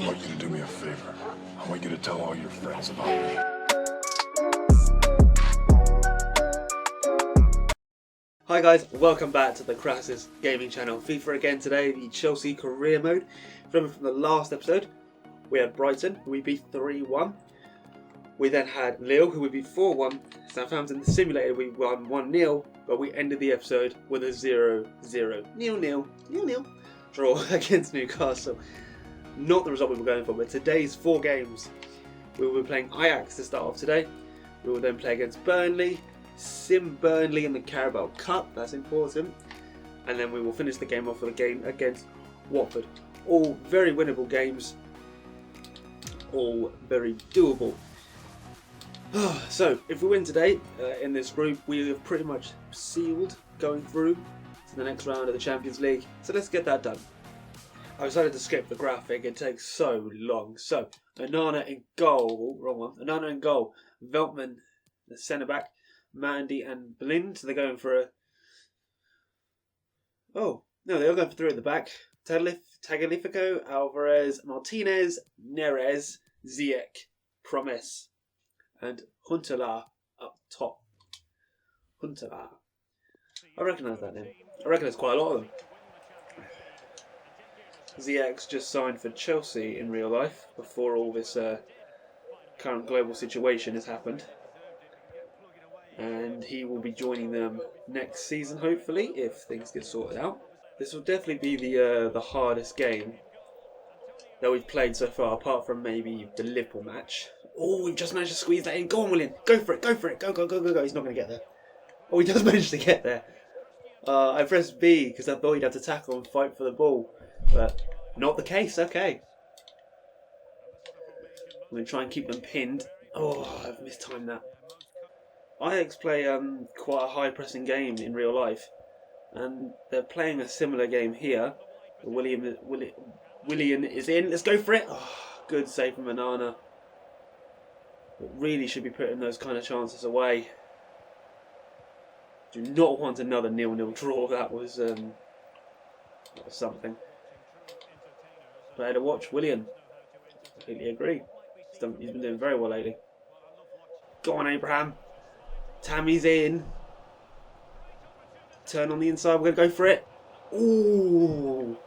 I want you to do me a favor. I want you to tell all your friends about me. Hi guys, welcome back to the Crassus gaming channel. FIFA again today, the Chelsea career mode. Remember from the last episode, we had Brighton, who we beat 3-1. We then had Lille, who we beat 4-1. Southampton, the simulator, we won 1-0, but we ended the episode with a 0-0, 0-0 draw against Newcastle. Not the result we were going for, but today's 4 games. We will be playing Ajax to start off today. We will then play against Burnley, Burnley in the Carabao Cup, that's important, and then we will finish the game off with a game against Watford. All very winnable games, all very doable. So if we win today in this group, we have pretty much sealed going through to the next round of the Champions League, so let's get that done. I decided to skip the graphic, it takes so long. So Onana in goal, wrong one, Onana in goal, Veltman the centre back, Mandy and Blind, so they're going for a... Oh, no, they're going for 3 at the back. Tagliafico, Alvarez, Martinez, Neres, Ziyech, Promes, and Huntelaar up top. Huntelaar. I recognise that name. I recognise quite a lot of them. Ziyech's just signed for Chelsea in real life before all this current global situation has happened. And he will be joining them next season, hopefully, if things get sorted out. This will definitely be the hardest game that we've played so far, apart from maybe the Liverpool match. Oh, we've just managed to squeeze that in. Go on, William. Go for it. Go for it. Go, go, go, go, go. He's not going to get there. Oh, he does manage to get there. I pressed B because I thought he'd have to tackle and fight for the ball. But not the case. Okay. I'm going to try and keep them pinned. Oh, I've mistimed that. Ajax play quite a high pressing game in real life, and they're playing a similar game here. William is in. Let's go for it. Oh, good save from Onana. But really should be putting those kind of chances away. Do not want another 0-0 draw. That was something. Player to watch, William. Completely agree. He's been doing very well lately. Go on, Abraham. Tammy's in. Turn on the inside. We're going to go for it. Ooh.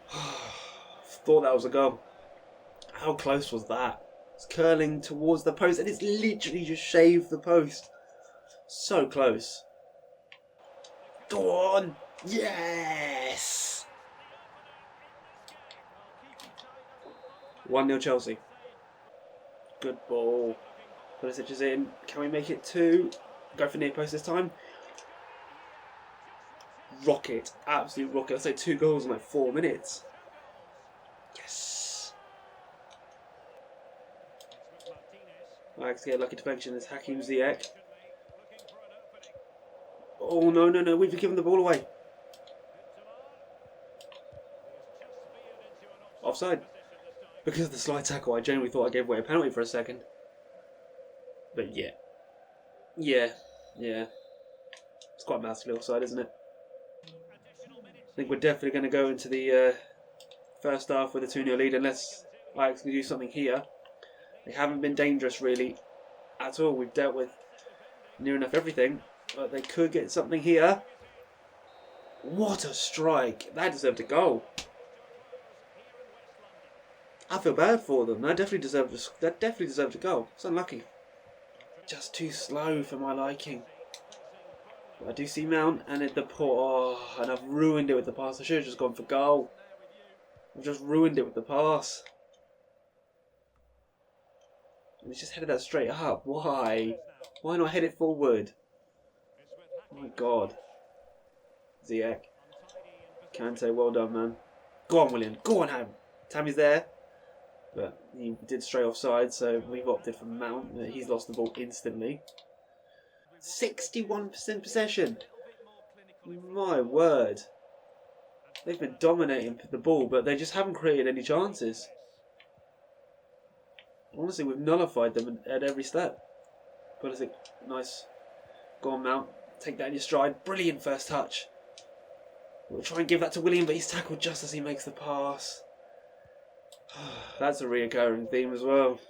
Thought that was a goal. How close was that? It's curling towards the post and it's literally just shaved the post. So close. Go on. Yes. 1-0 Chelsea. Good ball. Pulisic is in. Can we make it 2? Go for near post this time. Rocket. Absolute rocket. I'd say 2 goals in like 4 minutes. Yes. Ajax get lucky deflection. It's Hakim Ziyech. Oh, no, no, no. We've given the ball away. Offside. Because of the slide tackle, I genuinely thought I gave away a penalty for a second. But yeah. It's quite massively offside, isn't it? I think we're definitely going to go into the first half with a 2-0 lead unless Ajax can do something here. They haven't been dangerous really at all. We've dealt with near enough everything, but they could get something here. What a strike! That deserved a goal. I feel bad for them. That definitely deserved a goal. It's unlucky. Just too slow for my liking. But I do see Mount and at the and I've ruined it with the pass. I should have just gone for goal. I've just ruined it with the pass. And he's just headed that straight up. Why? Why not head it forward? Oh my God. Ziyech. Kante, well done, man. Go on, William. Go on, Ham. Tammy's there. But he did stray offside, so we've opted for Mount. He's lost the ball instantly. 61% possession. My word. They've been dominating the ball, but they just haven't created any chances. Honestly, we've nullified them at every step. Pulisic, nice. Go on, Mount. Take that in your stride. Brilliant first touch. We'll try and give that to William, but he's tackled just as he makes the pass. That's a reoccurring theme as well.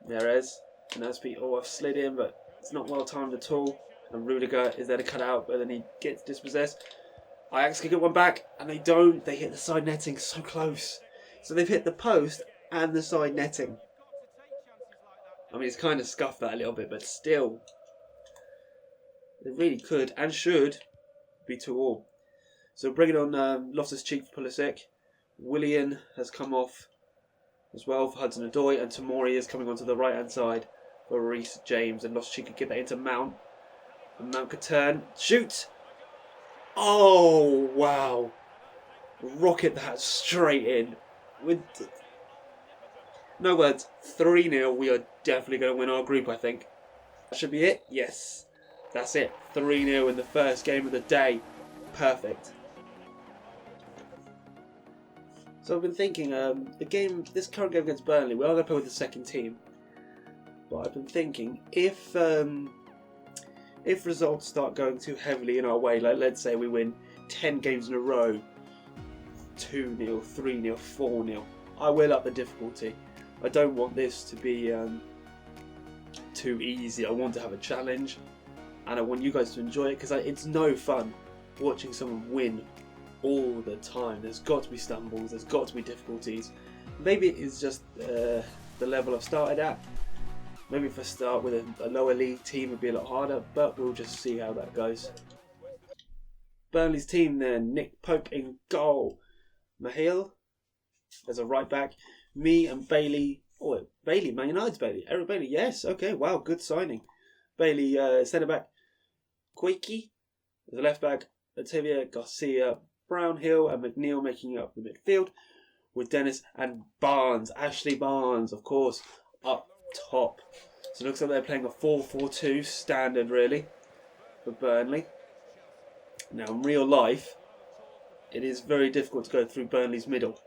There it is. And that's I've slid in, but it's not well timed at all. And Rudiger is there to cut out, but then he gets dispossessed. Ajax can get one back, and they don't. They hit the side netting so close. So they've hit the post and the side netting. I mean, it's kind of scuffed that a little bit, but still. They really could and should be 2-2. So bringing on Loftus-Cheek for Pulisic. Willian has come off as well for Hudson-Odoi, and Tomori is coming onto the right-hand side for Reece James, and Loftus-Cheek could get that into Mount. And Mount could turn. Shoot! Oh, wow. Rocket that straight in. With no words. 3-0. We are definitely going to win our group, I think. That should be it. Yes. That's it. 3-0 in the first game of the day. Perfect. So I've been thinking, this current game against Burnley, we are going to play with the second team. But I've been thinking, if results start going too heavily in our way, like let's say we win 10 games in a row, 2-0, 3-0, 4-0, I will up the difficulty. I don't want this to be too easy. I want to have a challenge, and I want you guys to enjoy it, because it's no fun watching someone win all the time. There's got to be stumbles, there's got to be difficulties. Maybe it's just the level I've started at. Maybe if I start with a lower league team, it'd be a lot harder, but we'll just see how that goes. Burnley's team then: Nick Pope in goal, Mahil as a right back, me and Bailey. Oh, Bailey, Man United's Bailey. Eric Bailey, yes, okay, wow, good signing. Bailey, centre back, Quakey as a left back, Latavia, Garcia, Brownhill and McNeil making up the midfield, with Dennis and Barnes, Ashley Barnes, of course, up top. So it looks like they're playing a 4-4-2 standard, really, for Burnley. Now, in real life, it is very difficult to go through Burnley's middle.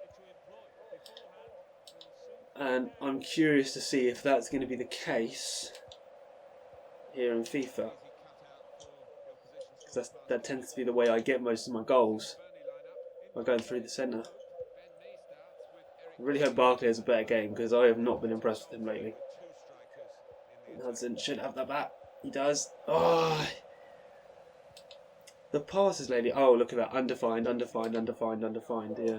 And I'm curious to see if that's going to be the case here in FIFA. Because that tends to be the way I get most of my goals, by going through the centre. I really hope Barkley has a better game, because I have not been impressed with him lately. Hudson should have that back. He does. Oh, the passes lately. Oh, look at that. Undefined. Yeah.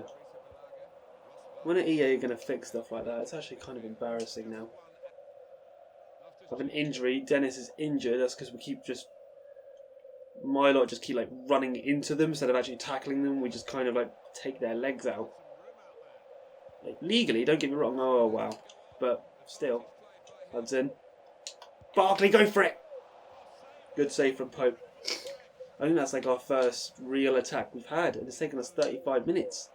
When are EA going to fix stuff like that? It's actually kind of embarrassing now. I have an injury. Dennis is injured. That's because my lot just keep like running into them instead of actually tackling them. We just kind of like take their legs out. Like, legally, don't get me wrong. Oh, wow. But still. Hudson. Barkley, go for it! Good save from Pope. I think that's like our first real attack we've had, and it's taken us 35 minutes.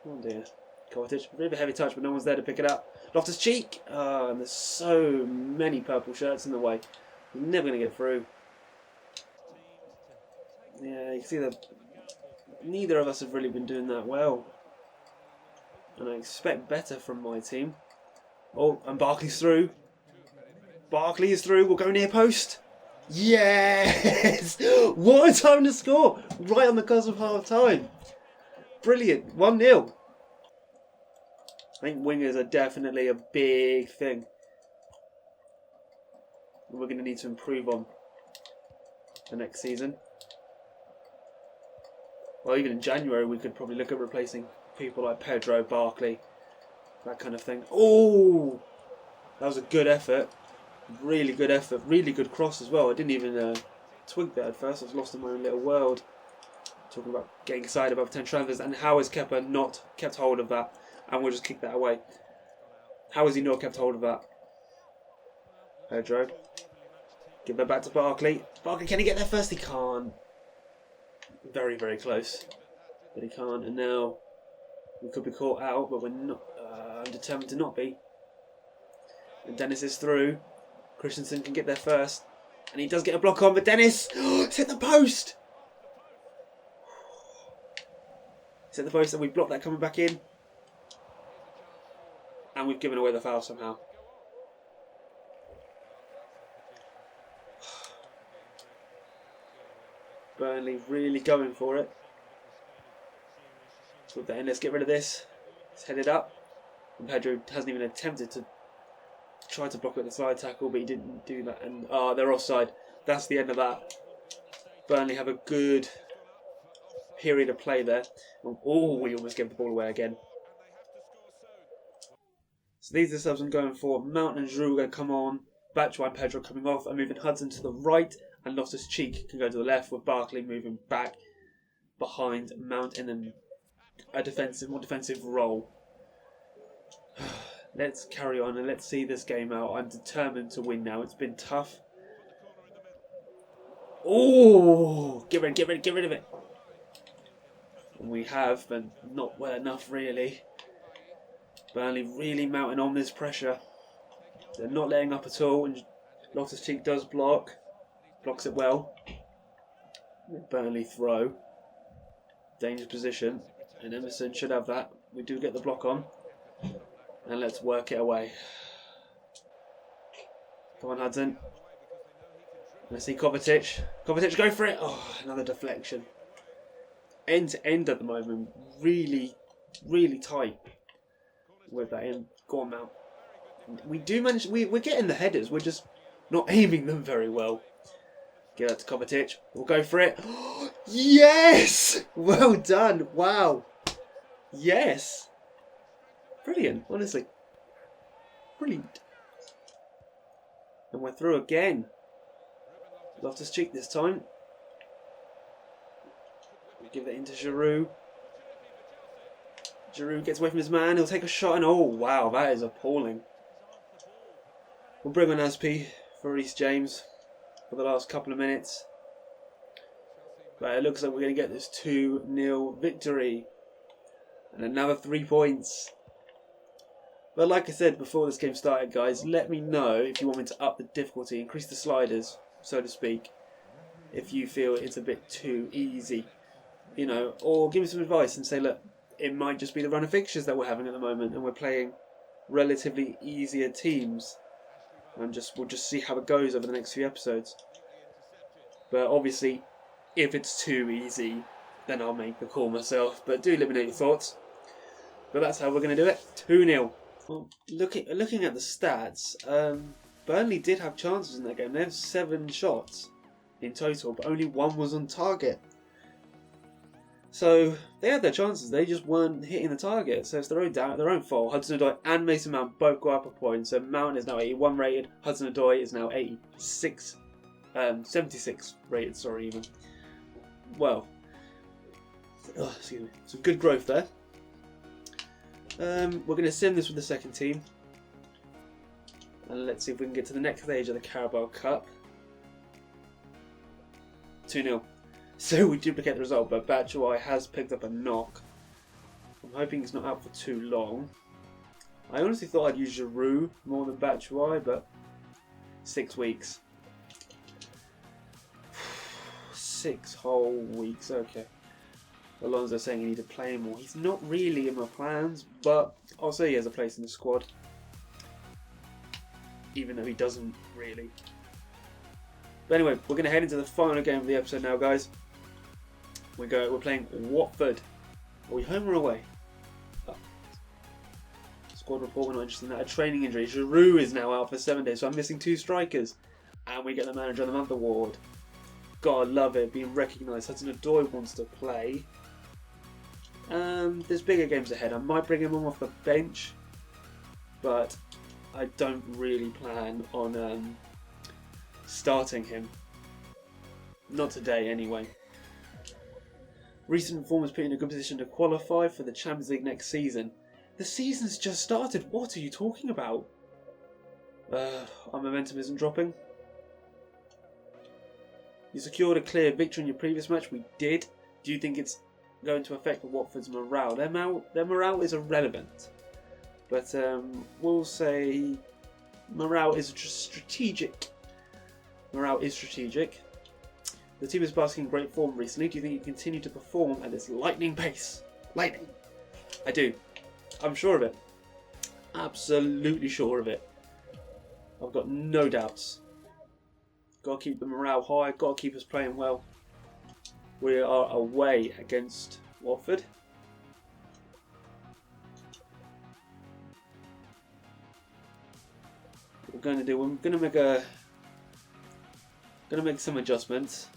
Oh dear. Kovacic, a bit of a heavy touch, but no one's there to pick it up. Loftus-Cheek! Oh, and there's so many purple shirts in the way. We're never going to get through. Yeah, you can see that neither of us have really been doing that well. And I expect better from my team. Oh, and Barkley's through. Barkley is through. We'll go near post. Yes! What a time to score! Right on the cusp of half time. Brilliant. 1-0. I think wingers are definitely a big thing. We're going to need to improve on for next season. Well, even in January, we could probably look at replacing people like Pedro, Barkley, that kind of thing. Oh! That was a good effort. Really good effort. Really good cross as well. I didn't even twig that at first. I was lost in my own little world. Talking about getting excited about 10 transfers, and how has Kepa not kept hold of that? And we'll just kick that away. How has he not kept hold of that? Pedro. Give that back to Barkley. Barkley, can he get there first? He can't. Very, very close. But he can't. And now we could be caught out, but we're not. I'm determined to not be. And Dennis is through. Christensen can get there first. And he does get a block on, but Dennis! It's hit the post! It's hit the post, and we blocked that coming back in. And we've given away the foul somehow. Burnley really going for it. So then let's get rid of this. Let's head it up. And Pedro hasn't even attempted to try to block it with the slide tackle, but he didn't do that. And they're offside. That's the end of that. Burnley have a good period of play there. Oh, we almost gave the ball away again. So these are the subs I'm going for. Mount and Giroud are going to come on. Batshuayi and Pedro coming off. I'm moving Hudson to the right. And Loftus-Cheek can go to the left with Barkley moving back behind Mount in a more defensive role. Let's carry on and let's see this game out. I'm determined to win now. It's been tough. Oh, get rid of it. And we have, but not well enough really. Burnley really mounting on this pressure. They're not letting up at all. And Loftus-Cheek does blocks it well. Burnley throw. Dangerous position. And Emerson should have that. We do get the block on. And let's work it away. Come on, Hudson. Let's see Kovacic. Kovacic, go for it. Oh, another deflection. End to end at the moment. Really, really tight with that in. Go on, Mount. We do manage. We're getting the headers. We're just not aiming them very well. Give that to Kovacic. We'll go for it. Yes! Well done. Wow. Yes. Brilliant, honestly. Brilliant. And we're through again. Loftus-Cheek this time. We give that into Giroud. Giroud gets away from his man. He'll take a shot and oh wow, that is appalling. We'll bring on Aspi for Reece James for the last couple of minutes. But it looks like we're going to get this 2-0 victory. And another 3 points. But like I said before this game started, guys, let me know if you want me to up the difficulty, increase the sliders, so to speak, if you feel it's a bit too easy. You know, or give me some advice and say, look, it might just be the run of fixtures that we're having at the moment and we're playing relatively easier teams. And we'll just see how it goes over the next few episodes. But obviously, if it's too easy, then I'll make the call myself. But do let me know your thoughts. But that's how we're going to do it. 2-0. Well, looking at the stats, Burnley did have chances in that game. They had 7 shots in total, but only 1 was on target. So they had their chances, they just weren't hitting the target. So it's their own fault. Hudson-Odoi and Mason Mount both go up a point. So Mount is now 81 rated. Hudson-Odoi is now 76 rated. Sorry, even. Well, excuse me. Some good growth there. We're going to sim this with the second team. And let's see if we can get to the next stage of the Carabao Cup. 2-0. So we duplicate the result, but Batshuayi has picked up a knock. I'm hoping he's not out for too long. I honestly thought I'd use Giroud more than Batshuayi, but 6 weeks. 6 whole weeks, okay. Alonso saying he needs to play more. He's not really in my plans, but I'll say he has a place in the squad. Even though he doesn't really. But anyway, we're going to head into the final game of the episode now, guys. We're playing Watford. Are we home or away? Oh. Squad report, we're not interested in that. A training injury. Giroud is now out for 7 days, so I'm missing 2 strikers. And we get the Manager of the Month award. God, love it, being recognised. Hudson-Odoi wants to play. There's bigger games ahead. I might bring him on off the bench, but I don't really plan on starting him. Not today, anyway. Recent form has put in a good position to qualify for the Champions League next season. The season's just started. What are you talking about? Our momentum isn't dropping. You secured a clear victory in your previous match. We did. Do you think it's going to affect Watford's morale? Their morale is irrelevant. But we'll say morale is strategic. Morale is strategic. The team is basking in great form recently. Do you think you continue to perform at this lightning pace? Lightning. I do. I'm sure of it. Absolutely sure of it. I've got no doubts. Got to keep the morale high. Got to keep us playing well. We are away against Watford. we're going to make some adjustments.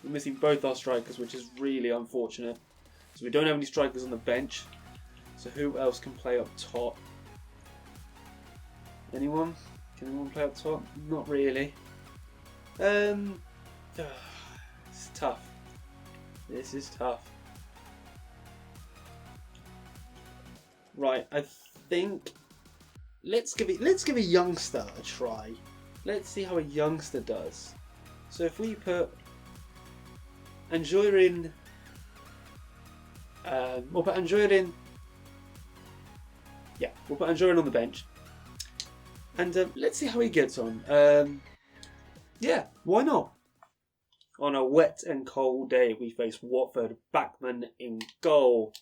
We're missing both our strikers, which is really unfortunate. So we don't have any strikers on the bench. So who else can play up top? Anyone? Can anyone play up top? Not really. It's tough. This is tough. Right, I think let's give a youngster a try. Let's see how a youngster does. So if we put Anjoy in, we'll put Anjoy in. Yeah, we'll put Anjoy on the bench, and let's see how he gets on. Yeah, why not? On a wet and cold day, we face Watford. Backman in goal.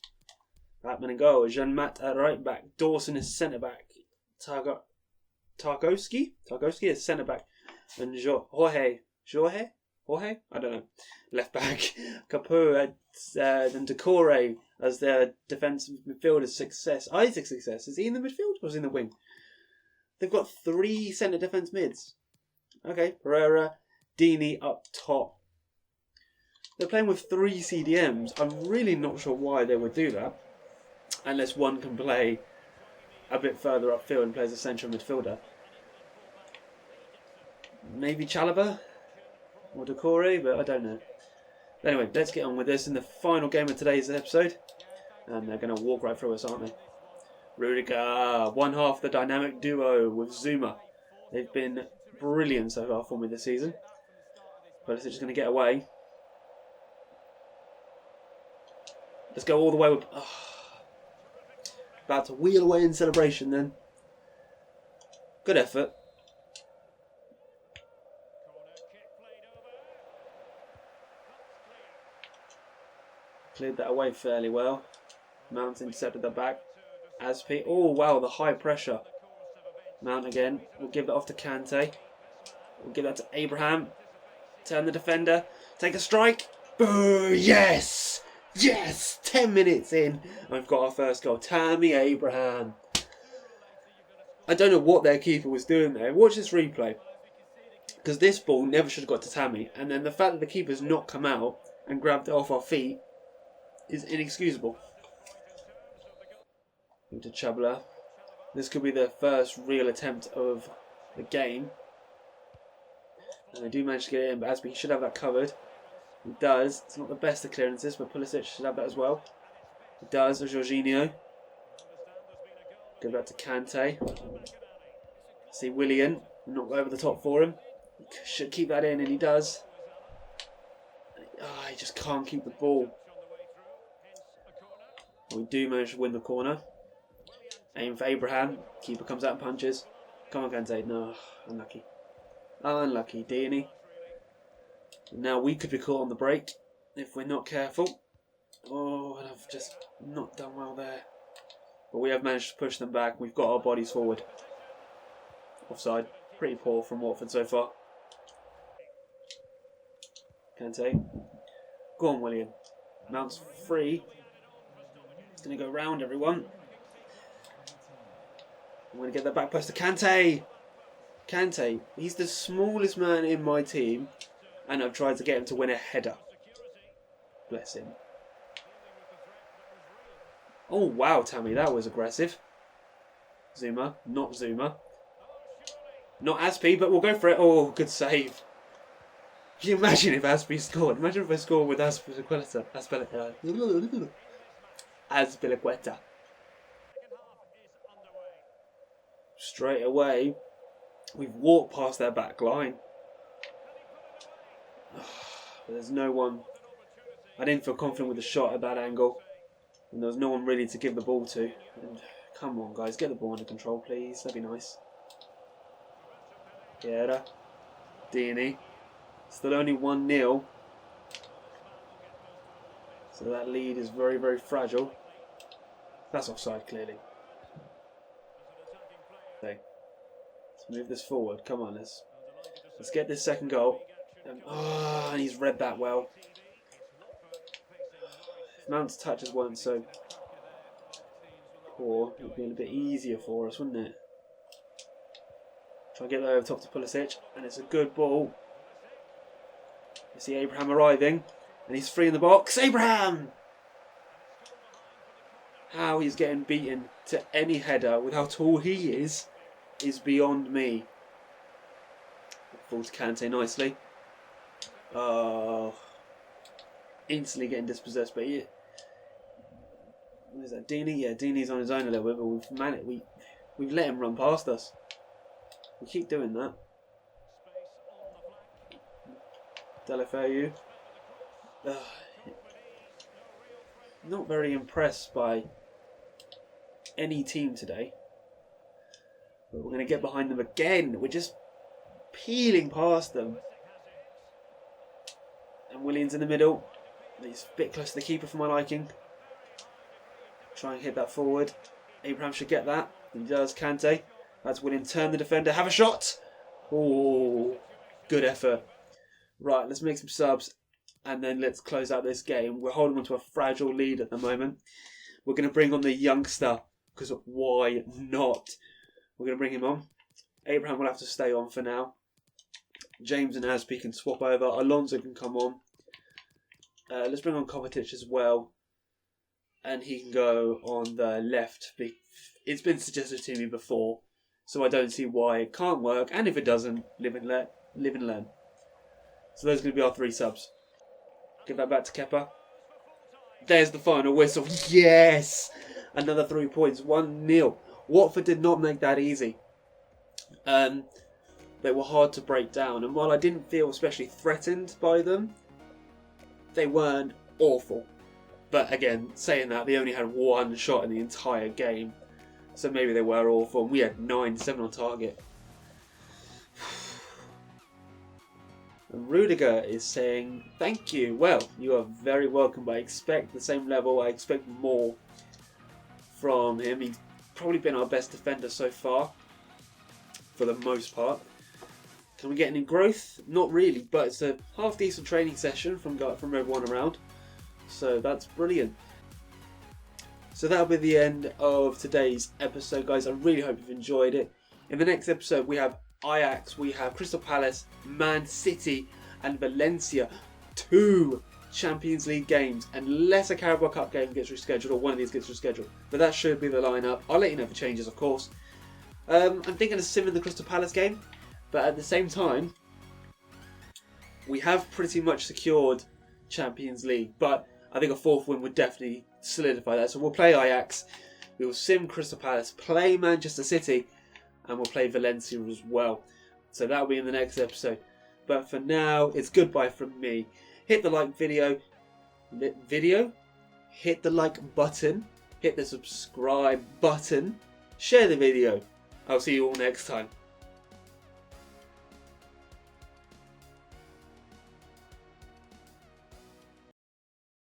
Backman in goal. Jean-Mat at right back. Dawson is centre back. Tarkowski is centre back, and Jorge. I don't know. Left back. Capu and Decore as their defensive midfielder. Success. Isaac Success. Is he in the midfield or is he in the wing? They've got 3 centre defence mids. Okay, Pereira, Deeney up top. They're playing with 3 CDMs. I'm really not sure why they would do that, unless one can play a bit further upfield and plays a central midfielder. Maybe Chalobah or Decore, but I don't know. Anyway, let's get on with this in the final game of today's episode. And they're going to walk right through us, aren't they? Rudiger, one half the dynamic duo with Zuma. They've been brilliant so far for me this season. But it's just going to get away. Let's go all the way with... About to wheel away in celebration then. Good effort. Cleared that away fairly well. Mount intercepted that back. Aspi. Oh wow, the high pressure. Mount again. We'll give that off to Kante. We'll give that to Abraham. Turn the defender. Take a strike. Boo! Yes! Yes! 10 minutes in. We've got our first goal. Tammy Abraham. I don't know what their keeper was doing there. Watch this replay. Because this ball never should have got to Tammy. And then the fact that the keeper's not come out and grabbed it off our feet is inexcusable. Into Chabla. This could be their first real attempt of the game. And they do manage to get it in, but Aspi should have that covered. He does. It's not the best of clearances, but Pulisic should have that as well. He does. Jorginho. Give that to Kante. See Willian. Not over the top for him. He should keep that in, and he does. He just can't keep the ball. We do manage to win the corner. Aim for Abraham. Keeper comes out and punches. Come on, Kante. No, unlucky. Unlucky, Deeney. Now we could be caught on the break if we're not careful. Oh, and I've just not done well there. But we have managed to push them back. We've got our bodies forward. Offside. Pretty poor from Watford so far. Kante. Go on, William. Mount's free. He's going to go round everyone. I'm going to get that back post to Kante. Kante. He's the smallest man in my team. And I've tried to get him to win a header. Bless him. Oh, wow, Tammy. That was aggressive. Zuma. Not Zuma. Not Aspi, but we'll go for it. Oh, good save. Can you imagine if Aspi scored? Imagine if I scored with Azpilicueta. Straight away, we've walked past their back line. But there's no one. I didn't feel confident with the shot at that angle. And there was no one really to give the ball to. And come on, guys, get the ball under control, please. That'd be nice. Guerra. Deeney. Still only 1-0. So that lead is very, very fragile. That's offside, clearly. Okay. Let's move this forward. Come on, let's get this second goal. And he's read that well. If Mount's touches weren't so poor, it would be a bit easier for us, wouldn't it? Try and get that over top to Pulisic, and it's a good ball. You see Abraham arriving, and he's free in the box. Abraham! How he's getting beaten to any header with how tall he is beyond me. Ball to Kante nicely. Oh, instantly getting dispossessed, but what is that? Deeney? Yeah, Deeney's on his own a little bit, but we've let him run past us. We keep doing that. Delafeu. Not very impressed by any team today. But we're going to get behind them again. We're just peeling past them. And Williams in the middle. He's a bit close to the keeper for my liking. Try and hit that forward. Abraham should get that. He does. Kante. That's William. Turn the defender. Have a shot. Oh, good effort. Right, let's make some subs. And then let's close out this game. We're holding on to a fragile lead at the moment. We're going to bring on the youngster. Because why not? We're going to bring him on. Abraham will have to stay on for now. James and Aspi can swap over. Alonso can come on. Let's bring on Kovacic as well. And he can go on the left. It's been suggested to me before. So I don't see why it can't work. And if it doesn't, live and learn. So those are going to be our 3 subs. Give that back to Kepa. There's the final whistle. Yes! Another 3 points. 1-0. Watford did not make that easy. They were hard to break down. And while I didn't feel especially threatened by them, they weren't awful. But again, saying that, they only had 1 shot in the entire game. So maybe they were awful. And we had 9-7 on target. And Rudiger is saying, thank you. Well, you are very welcome, but I expect the same level. I expect more from him. He's probably been our best defender so far, for the most part. Can we get any growth? Not really, but it's a half-decent training session from everyone around. So that's brilliant. So that'll be the end of today's episode, guys. I really hope you've enjoyed it. In the next episode, we have Ajax, we have Crystal Palace, Man City and Valencia. 2 Champions League games, unless a Carabao Cup game gets rescheduled or one of these gets rescheduled. But that should be the lineup. I'll let you know if it changes, of course. I'm thinking of simming the Crystal Palace game, but at the same time, we have pretty much secured Champions League, but I think a 4th win would definitely solidify that. So we'll play Ajax, we will sim Crystal Palace, play Manchester City, and we'll play Valencia as well. So that'll be in the next episode. But for now, it's goodbye from me. Hit the like hit the like button, hit the subscribe button, share the video. I'll see you all next time.